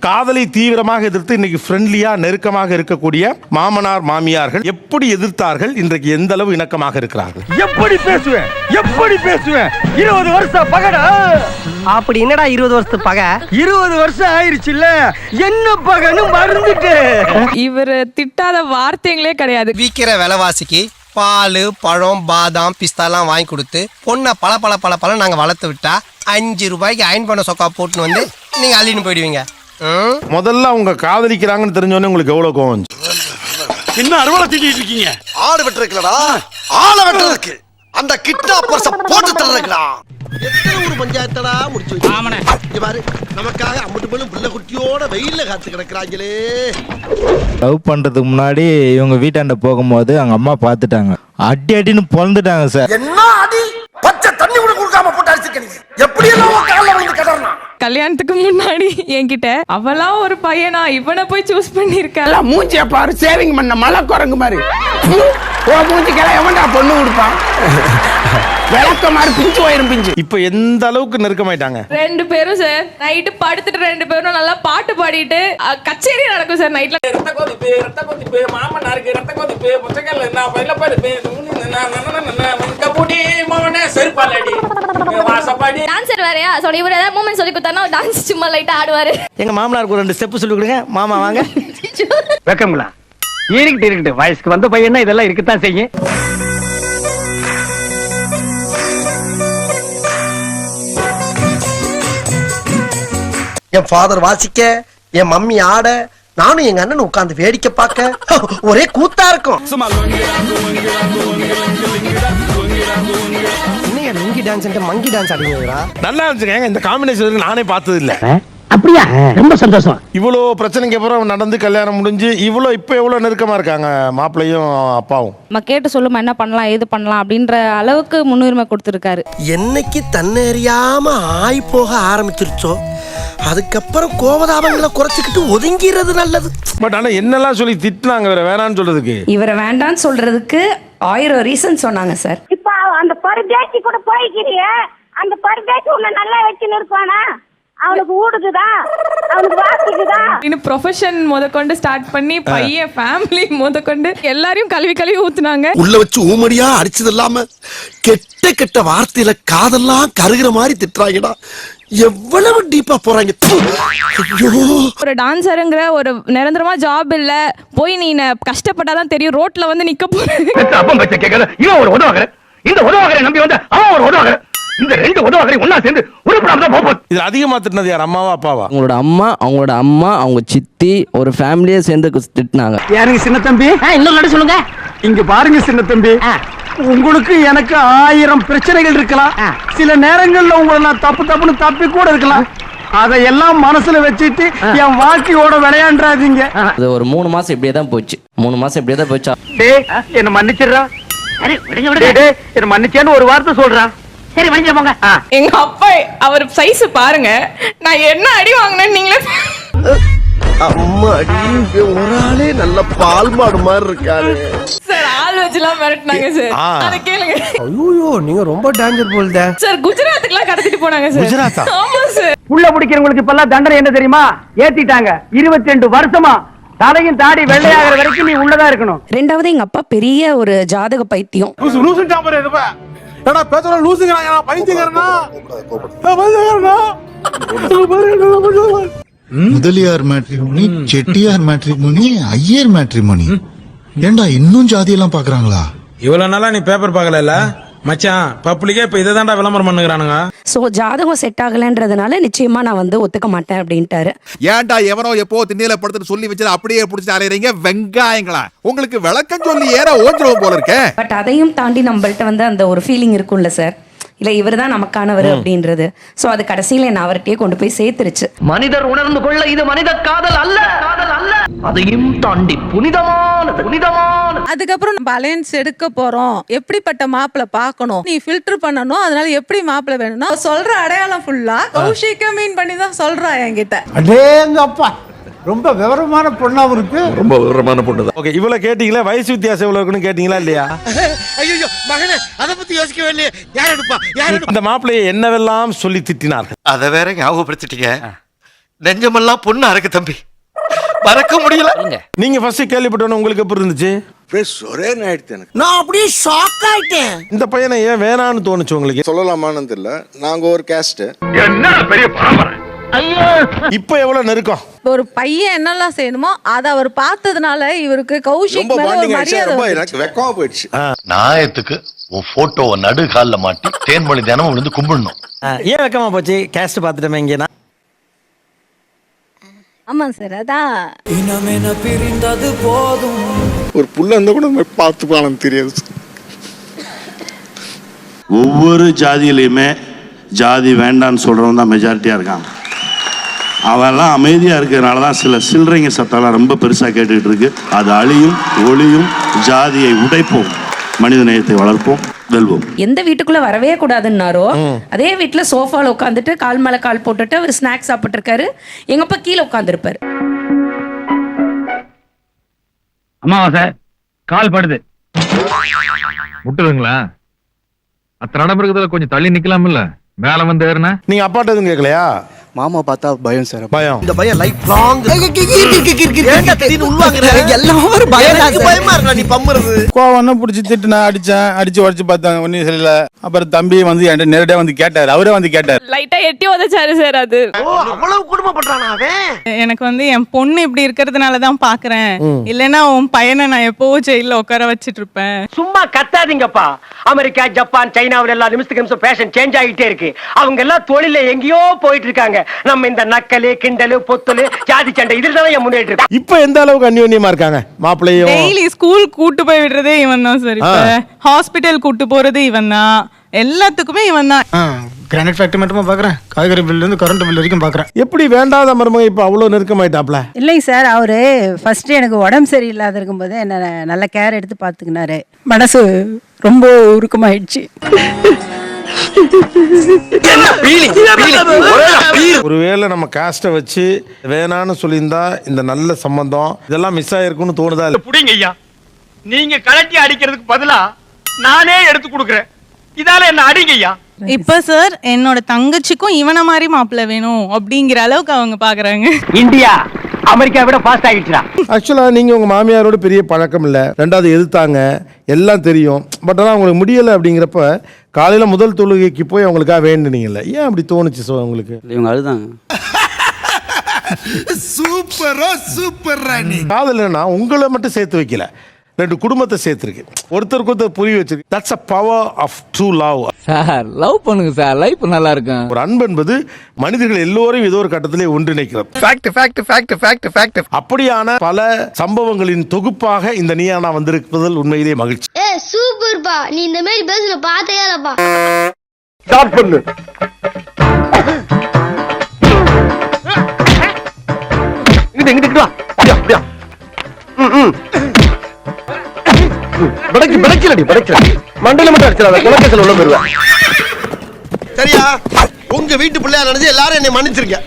காதலை தீவிரமாக எதிர்த்து இன்னைக்கு ஃப்ரெண்ட்லியா நெருக்கமாக இருக்கக்கூடிய மாமனார் மாமியார்கள் எப்படி எதிர்த்தார்கள், இன்றைக்கு எந்த அளவு இணக்கமாக இருக்கிறார்கள்? எப்படி பேசுவேன் 20 வருஷம் பகடா. அப்படி என்னடா 20 வருஷத்து பகை? 20 வருஷம் ஆயிருச்சுல்ல, என்ன பகன்னு மறந்துட்டு. இவர் திட்டாத வார்த்தைகளே கிடையாது. விற்கிற விலைவாசிக்கு பால் பழம் பாதாம் பிஸ்தாலாம் வாங்கி கொடுத்து பொண்ணை பல நாங்கள் வளர்த்து விட்டா 5 ரூபாய்க்கு அயன் பண்ண சொக்கா போட்டுன்னு வந்து நீங்க அள்ளின்னு போயிடுவீங்க. முதல்ல அவங்க காதலிக்கிறாங்கன்னு தெரிஞ்சோடனே உங்களுக்கு எவ்வளவு கோவம் வந்துச்சு? என்ன அறுவலை திட்டிட்டு இருக்கீங்க? ஆடு வெட்டுறதுக்குலடா, ஆளை வெட்டுறதுக்கு அந்த கிட்டா பர்ச போட்டு தர்றதுக்குடா. எத்தனை ஒரு பஞ்சாயத்தடா முடிச்சு வச்சு பாரு, நமக்காக அம்பட்டு போலும் பிள்ளை குட்டியோட வெயில்ல காத்து கிடக்குறாங்களே. லவ் பண்றதுக்கு முன்னாடி இவங்க வீட்டாண்ட போகும்போது அவங்க அம்மா பார்த்துட்டாங்க, அடின்னு பொழந்துட்டாங்க சார். என்ன அடி, பச்சை தண்ணி கூட கொடுக்காம போட்டு அடிச்சிருக்கீங்க. எப்படி எல்லாம் காலைல வந்து கதறனா? கல்யாணத்துக்கு முன்னாடி என்கிட்ட அவளா ஒரு பையனா இவனை போய் சூஸ் பண்ணிருக்க. மூஞ்சிய பாரு, சேவிங் பண்ண மலை குரங்கு மாதிரி. மூஞ்சிக்கெல்லாம் எவன்டா பொண்ணு கொடுப்பான்? விளக்க மாதிரி பிஞ்சு போயிரும் பிஞ்சு. இப்ப எந்த அளவுக்கு நெருக்கமாயிட்டாங்க? 2 பேரும் சார் நைட்டு படுத்துட்டு 2 பேரும் நல்லா பாட்டு பாடிட்டு கச்சேரி நடக்கும் சார் நைட்ல. ரத்த கொதிப்பு மாமனாருக்கு ரத்த கொதிப்பு புத்தகல்ல நான் பையில படுப்பு கபடி மவனே செருப்பாலடி வாசப்படி. டான்சர் வேறயா? சோ இவர ஏதாவது மூவ்மெண்ட் சொல்லி கொடுத்தானா டான்ஸ் சும்மா லைட்டா ஆடுவாரு. எங்க மாமனாருக்கு 2 ஸ்டெப் சொல்லி கொடுங்க. மாமா வாங்க. வெக்கங்களா? இருக்கட்டு வயசுக்கு வந்த பையனா இதெல்லாம் இருக்கத்தான் செய்யும். என் ஃபாதர் வாசிக்க, என் மம்மி ஆட, நானும் எங்க அண்ணன் உட்கார்ந்து வேடிக்கை பார்க்க ஒரே கூத்தா இருக்கும். என்னையா லுங்கி டான்ஸ் மங்கி டான்ஸ் ஆடுவீங்களா? நல்லா இருந்துச்சுங்க. இந்த காம்பினேஷன் நானே பார்த்தது இல்ல. அப்படியா? ரொம்ப சந்தோஷம். இவ்வளோ பிரச்சனைக்கு அப்புறம் நடந்து கல்யாணம் முடிஞ்சு இவ்வளோ இப்போ எவ்வளோ நெருக்கமா இருக்காங்க மாப்பிள்ளையும் அப்பாவும்? நம்ம கேட்டு சொல்லுமா என்ன பண்ணலாம் ஏது பண்ணலாம் அப்படின்ற அளவுக்கு முன்னுரிமை கொடுத்துருக்காரு. என்னைக்கு தன்னறியாம ஆய் போக ஆரம்பிச்சிருச்சோ அதுக்கப்புறம் கோபதாபங்களை குறைச்சிக்கிட்டு ஒதுங்கிறது நல்லது. பட் ஆனா என்னெல்லாம் சொல்லி திட்டினாங்க வேற வேணான்னு சொல்றதுக்கு? இவரை வேண்டான்னு சொல்றதுக்கு 1000 ரீசன் சொன்னாங்க சார். இப்ப அந்த பரிதேசி கூட போய்க்கிறிய, அந்த பரிதேசி உன்னை நல்லா வச்சு நிற்பானா? அவனுக்கு ஊடுக்குதா, அவனுக்கு வாசிக்குதா? இன்னும் ப்ரொஃபஷன் முதற்கொண்டு ஸ்டார்ட் பண்ணி பையன் ஃபேமிலி முதற்கொண்டு எல்லாரையும் கழுவி ஊத்துனாங்க. உள்ள வச்சு ஊமடியா அடிச்சது இல்லாம கெட்ட கெட்ட வார்த்தையில காதெல்லாம் கருகிற மாதிரி திட்டுறாங்கடா. எவ்வளவு டீப்பா போறாங்க. ஒரு டான்சருங்கிற ஒரு நிரந்தரமா ஜாப் இல்ல, போய் நீ கஷ்டப்பட்டாதான் தெரியும். ரோட்ல வந்து நிக்க போறேன். அப்பம் பச்சை கேட்கற இவன் ஒரு உதவாகற, இந்த உதவாகரை நம்பி வந்து அவன் ஒரு உதவாகற. இந்த 2 உதவாகரை ஒன்னா சேர்ந்து உருப்படாம தான் போகும். இதுல அதிகமா திட்டினது யார்? அம்மாவா அப்பாவா? அவங்களோட அம்மா அவங்க சித்தி ஒரு ஃபேமிலியே சேர்ந்து திட்டினாங்க. யாருங்க சின்ன தம்பி? இன்னொரு சொல்லுங்க. இங்க பாருங்க சின்ன தம்பி, உங்களுக்கு எனக்கு 1000 பிரச்சனைகள் இருக்கலாம். சில நேரங்கள்ல உங்களை நான் தப்புன்னு தப்பி கூட இருக்கலாம். அதையெல்லாம் மனசுல வச்சுட்டு என் வாழ்க்கையோட விளையாண்டாதீங்க. அது ஒரு 3 மாசம் இப்படியே தான் போச்சு. 3 மாசம் இப்படியே தான் போச்சா? என்ன மன்னிச்சிடுறா, என்ன மன்னிச்சேன்னு ஒரு வார்த்தை சொல்றா. சரி மன்னிச்சு போங்க. எங்க அப்பா அவர் சைஸ் பாருங்க, நான் என்ன அடி வாங்கினேன்னு நீங்களே. அம்மாடி, ஒரு ஆளே நல்ல பால் மாடு மாதிரி இருக்காரு சார். ஆள் வச்சுலாம் மிரட்டினாங்க சார். அதை கேளுங்க. ஐயோ நீங்க ரொம்ப டேஞ்சர் போல்த சார். குஜராத்துக்குலாம் கடத்திட்டு போனாங்க சார். குஜராத்தா? ஆமா சார். புள்ள பிடிக்கிறவங்களுக்கு இப்ப எல்லாம் தண்டனை என்ன தெரியுமா? ஏத்திட்டாங்க. 22 வருஷமா தலையும் தாடி வெள்ளையாகிற வரைக்கும் நீ உள்ளதா இருக்கணும். 2வது எங்க அப்பா பெரிய ஒரு ஜாதக பைத்தியம். Mudaliar matrimony, Chettiar matrimony, Iyer matrimony. ஏண்டா இன்னும் ஜாதியெல்லாம் பாக்குறாங்களா? இவ்வளவு நாளா நீ பேப்பர் பார்க்கல மச்சான், பப்ளிக்கே இப்ப இதை தான்டா விளம்பரம் பண்ணுகிறானுங்க. சோ ஜாதகம் செட் ஆகலன்றதுனால நிச்சயமா நான் வந்து ஒத்துக்க மாட்டேன் அப்படின்ட்டாரு. ஏன்டா எவனோ எப்போ திண்ணையில படுத்துட்டு சொல்லி வச்சு அப்படியே பிடிச்சி அலையறீங்க வெங்காயங்களா? உங்களுக்கு விளக்கம் சொல்லி ஏற ஓஞ்சிரும் போல இருக்க. பட் அதையும் தாண்டி நம்மள்ட்ட வந்து அந்த ஒரு ஃபீலிங் இருக்கும்ல சார், இல்ல இவர் தான் நமக்கானவர் அப்படின்றது. சோ அது கடைசியில என்ன அவர்கிட்டயே கொண்டு போய் சேர்த்துருச்சு. மனிதர் உணர்ந்து கொள்ள இது மனித காதல் அல்ல, அதையும் தாண்டி புனிதமானது. அதுக்கப்புறம் நம்ம அலையன்ஸ் எடுக்க போறோம், எப்படிப்பட்ட மாப்பிள்ள பார்க்கணும், நீ ஃபில்டர் பண்ணணும். அதனால எப்படி மாப்பிள்ள வேணும்னா சொல்ற அடையாளம் ஃபுல்லா கௌஷிக்க மீன் பண்ணி தான் சொல்றா என்கிட்ட. அடேங்கப்பா, ரொம்ப விவரமான பொண்ணாவும் இருக்கு. ரொம்ப விவரமான பொண்ணு தான். ஓகே, இவ்வளவு கேட்டீங்களா? வயசு வித்தியாசம் எவ்வளவு இருக்குன்னு கேட்டீங்களா இல்லையா? ஐயோ மகனே, அத பத்தி யோசிக்கவே இல்லையே. யார் எடுப்பா? அந்த மாப்பிள்ளையை என்னவெல்லாம் சொல்லி திட்டினார்கள்? அத வேற ஞாபகப்படுத்திட்டீங்க. நெஞ்சமெல்லாம் பொண்ணு அறக்கு தம்பி, மறக்க முடியல. நீங்க ஃபர்ஸ்ட் கேள்விப்பட்டோன்னு உங்களுக்கு எப்படி இருந்துச்சு? ஒரே ஆயிடுச்சு எனக்கு. நான் அப்படியே ஷாக் ஆயிட்டேன். இந்த பையனை ஏன் வேணான்னு தோணுச்சு உங்களுக்கு? சொல்லலாமான்னு தெரியல. நாங்க ஒரு கேஸ்ட். என்ன பெரிய பரம்பரை. இப்ப எவ்வளவு நெருக்கம்? ஒரு பையன் என்னெல்லாம் செய்யணுமோ அதை அவர் பார்த்ததுனால இவருக்கு கௌஷிக் மேல ஒரு மரியாதை வந்துருச்சு. எனக்கு வெக்கமா போயிடுச்சு. நாயத்துக்கு உன் போட்டோவை நடு கால்ல மாட்டி தேன்மொழி தினமும் விழுந்து கும்பிடணும். ஏன் வெக்கமா போச்சு? கேஸ்ட் பார்த்துட்டோமே இங்கே. ஆமா சார், அதான் ஒரு புள்ள இருந்தா கூட பார்த்துப்பானு தெரியாது. ஒவ்வொரு ஜாதியிலையுமே ஜாதி வேண்டான்னு சொல்றவன் தான் மெஜாரிட்டியா இருக்கான். அவெல்லாம் அமைதியா இருக்கிறதுனால தான் சில சில்லறைங்க சத்தம்லாம் ரொம்ப பெருசா கேட்டுக்கிட்டு இருக்கு. அது அழியும், ஒளியும், ஜாதியை உடைப்போம், மனித நேயத்தை வளர்ப்போம், வெல்வோம். எந்த வீட்டுக்குள்ள வரவே கூடாதுன்னாரோ அதே வீட்டுல சோஃபால உட்காந்துட்டு கால் மேல கால் போட்டுட்டு அவர் ஸ்நாக்ஸ் சாப்பிட்டு இருக்காரு. எங்கப்பா கீழே உட்காந்துருப்பாரு. அம்மாவாசை கால் படுது விட்டுருங்களா? அத்தனை இடம் இருக்கிறதுல கொஞ்சம் தள்ளி நிக்கலாம் இல்ல? மேல வந்து ஏறுனா நீங்க அப்பாட்ட எதுவும் கேட்கலையா? மாமா பார்த்தா பயம் சார். பயம். இந்த பையன் லைஃப் லாங் எல்லாரும் பயமா இருக்கா நீ பம்புறது? கோவம் பிடிச்சி திட்டு நான் அடிச்சு உடச்சு பார்த்தேன். ஒன்னும் சரியில்ல. அப்புறம் தம்பி வந்து என்கிட்ட நேரடியா வந்து கேட்டாரு. அவரே வந்து கேட்டாரு. லைட்டா எட்டி உதைச்சாரு சார். அது அவ்வளவு குடும்பம் பண்றானா அவன்? எனக்கு வந்து என் பொண்ணு இப்படி இருக்கிறதுனால தான் பாக்குறேன். இல்லைன்னா உன் பையனை நான் எப்பவும் ஜெயில உட்கார வச்சிட்டு இருப்பேன். சும்மா கத்தாதீங்கப்பா. அமெரிக்கா, ஜப்பான், சைனாவில் எல்லாம் நிமிஷத்துக்கு நிமிஷம் ஃபேஷன் சேஞ்ச் ஆகிட்டே இருக்கு. அவங்க எல்லாம் தொழில எங்கேயோ போயிட்டு இருக்காங்க. நம்ம இந்த நக்கலு, கிண்டலு, பொத்தலு, ஜாதி சண்டை இதில் தான் முன்னேற்று இருக்கோம். இப்ப எந்த அளவுக்கு அந்யோன்யமா இருக்காங்க மாப்பிள்ளையும்? டெய்லி ஸ்கூல் கூட்டு போய் விடுறதே இவன் தான் சார். இப்ப ஹாஸ்பிட்டல் கூட்டு போறது இவன் தான். எல்லாத்துக்குமே இவன் தான். கிரானைட் ஃபேக்டரி மட்டுமா பாக்குறேன். காய்கறி பில்ல இருந்து கரண்ட் பில் வரைக்கும் பாக்குறேன். எப்படி வேண்டாத மருமக இப்ப அவ்வளவு நெருக்கமாயிட்டாப்ல? இல்லைங்க சார், அவரு ஃபர்ஸ்ட் எனக்கு உடம்பு சரியில்லாத இருக்கும்போது என்ன நல்ல கேர் எடுத்து பாத்துக்கினாரு. மனசு ரொம்ப உருக்கமாயிடுச்சு. ஒருவேளை நம்ம காஸ்ட வச்சு வேணான்னு சொல்லியிருந்தா இந்த நல்ல சம்பந்தம் இதெல்லாம் மிஸ் ஆயிருக்கும்னு தோணுதா? புடிங்க ஐயா, நீங்க கலட்டி அடிக்கிறதுக்கு பதிலா நானே எடுத்து கொடுக்குறேன். இதால என்ன அடிங்க ஐயா. இப்ப சார் என்னோட தங்கச்சிக்கும் இவன மாதிரி மாப்பிள்ளை வேணும் அப்படிங்கிற அளவுக்கு அவங்க பாக்குறாங்க. இந்தியா அமெரிக்கா விட ஃபாஸ்ட் ஆகிடுச்சுடா. ஆக்சுவலா நீங்க உங்க மாமியாரோட பெரிய பழக்கம் இல்ல, ரெண்டாவது எதிர்த்தாங்க, எல்லாம் தெரியும். பட் ஆனா உங்களுக்கு முடியல அப்படிங்கிறப்ப காலையில முதல் தொழுகைக்கு போய் அவங்களுக்காக வேண்டுனீங்கல்ல, ஏன் அப்படி தோணுச்சு உங்களுக்கு? இவங்க அழுதாங்க. சூப்பரா சூப்பர் ராணி. காதல்னா உங்களை மட்டும் சேர்த்து வைக்கல, ரெண்டு குடும்பத்தை சேர்த்துருக்கு, ஒருத்தருக்கு ஒருத்தர் புரிய வச்சிருக்கு. That's a power of true love. Sir love பண்ணுங்க சார், லைஃப் நல்லா இருக்கும். ஒரு அன்பு என்பது மனிதர்கள் எல்லோரையும் ஏதோ ஒரு கட்டத்திலே ஒன்றிணைக்கிறது. Fact fact fact fact fact. அப்படியான பல சம்பவங்களின் தொகுப்பாக இந்த நீயானா வந்திருப்பதில் உண்மையிலே மகிழ்ச்சி. சூப்பர்பா, நீ இந்த மாதிரி பேசுன பார்த்தே இல்லப்பா. ஸ்டார்ட் பண்ணு. இங்கிட்டு வா. அப்படியா. படைக்கல மண்டல மட்டும் அடிச்சிடாத, குலக்கத்தில் உள்ள போயிருவேன். சரியா? உங்க வீட்டு பிள்ளையா நினைச்சு எல்லாரும் என்னை மன்னிச்சிருக்க.